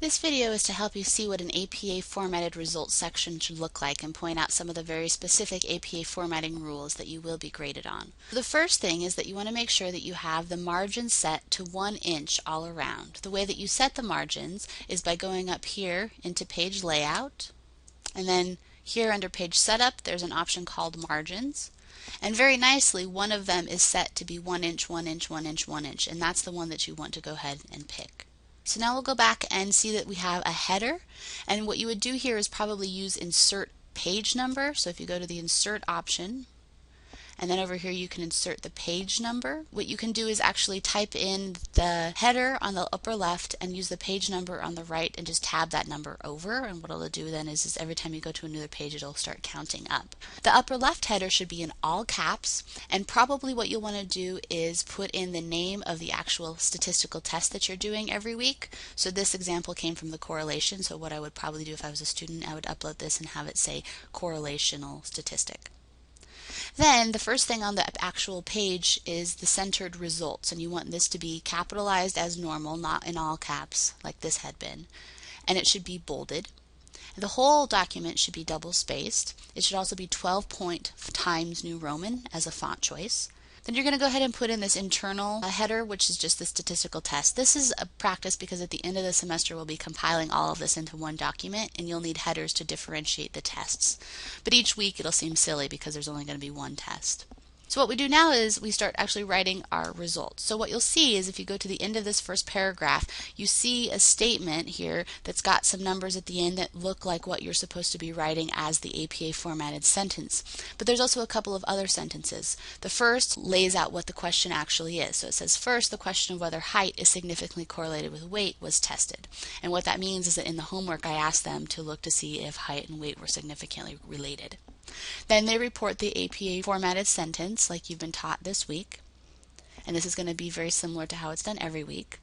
This video is to help you see what an APA formatted results section should look like and point out some of the very specific APA formatting rules that you will be graded on. The first thing is that you want to make sure that you have the margins set to 1 inch all around. The way that you set the margins is by going up here into page layout, and then here under page setup there's an option called margins. And very nicely, one of them is set to be 1 inch, 1 inch, 1 inch, 1 inch, and that's the one that you want to go ahead and pick. So now we'll go back and see that we have a header, and what you would do here is probably use insert page number. So if you go to the insert option, and then over here you can insert the page number. What you can do is actually type in the header on the upper left and use the page number on the right and just tab that number over, and what it'll do then is every time you go to another page it'll start counting up. The upper left header should be in all caps, and probably what you'll want to do is put in the name of the actual statistical test that you're doing every week. So this example came from the correlation, so what I would probably do if I was a student, I would upload this and have it say correlational statistic. Then the first thing on the actual page is the centered results, and you want this to be capitalized as normal, not in all caps like this had been, and it should be bolded. The whole document should be double spaced. It should also be 12 point Times New Roman as a font choice. Then you're going to go ahead and put in this internal header, which is just the statistical test. This is a practice because at the end of the semester we'll be compiling all of this into one document, and you'll need headers to differentiate the tests. But each week it'll seem silly because there's only going to be one test. So what we do now is we start actually writing our results. So what you'll see is if you go to the end of this first paragraph, you see a statement here that's got some numbers at the end that look like what you're supposed to be writing as the APA formatted sentence. But there's also a couple of other sentences. The first lays out what the question actually is. So it says, first, the question of whether height is significantly correlated with weight was tested. And what that means is that in the homework I asked them to look to see if height and weight were significantly related. Then they report the APA formatted sentence like you've been taught this week, and this is going to be very similar to how it's done every week.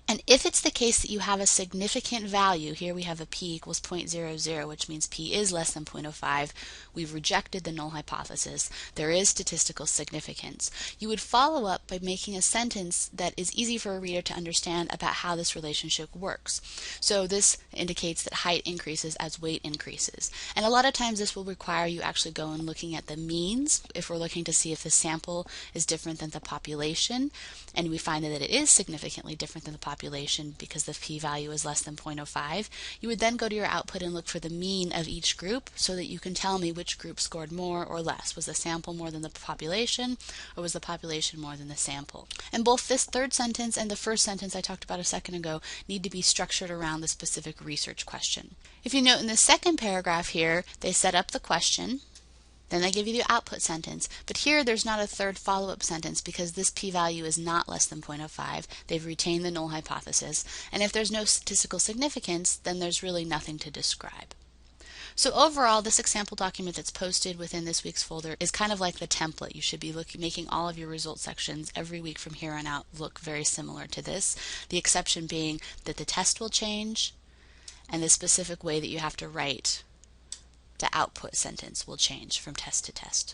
And if it's the case that you have a significant value, here we have a p equals 0.00, which means p is less than 0.05, we've rejected the null hypothesis, there is statistical significance. You would follow up by making a sentence that is easy for a reader to understand about how this relationship works. So this indicates that height increases as weight increases. And a lot of times this will require you actually go and looking at the means if we're looking to see if the sample is different than the population, and we find that it is significantly different than the population because the p-value is less than 0.05, you would then go to your output and look for the mean of each group so that you can tell me which group scored more or less. Was the sample more than the population, or was the population more than the sample? And both this third sentence and the first sentence I talked about a second ago need to be structured around the specific research question. If you note in the second paragraph here, they set up the question, then they give you the output sentence, but here there's not a third follow-up sentence because this p-value is not less than 0.05. They've retained the null hypothesis, and if there's no statistical significance, then there's really nothing to describe. So overall, this example document that's posted within this week's folder is kind of like the template. You should be making all of your result sections every week from here on out look very similar to this, the exception being that the test will change and the specific way that you have to write the output sentence will change from test to test.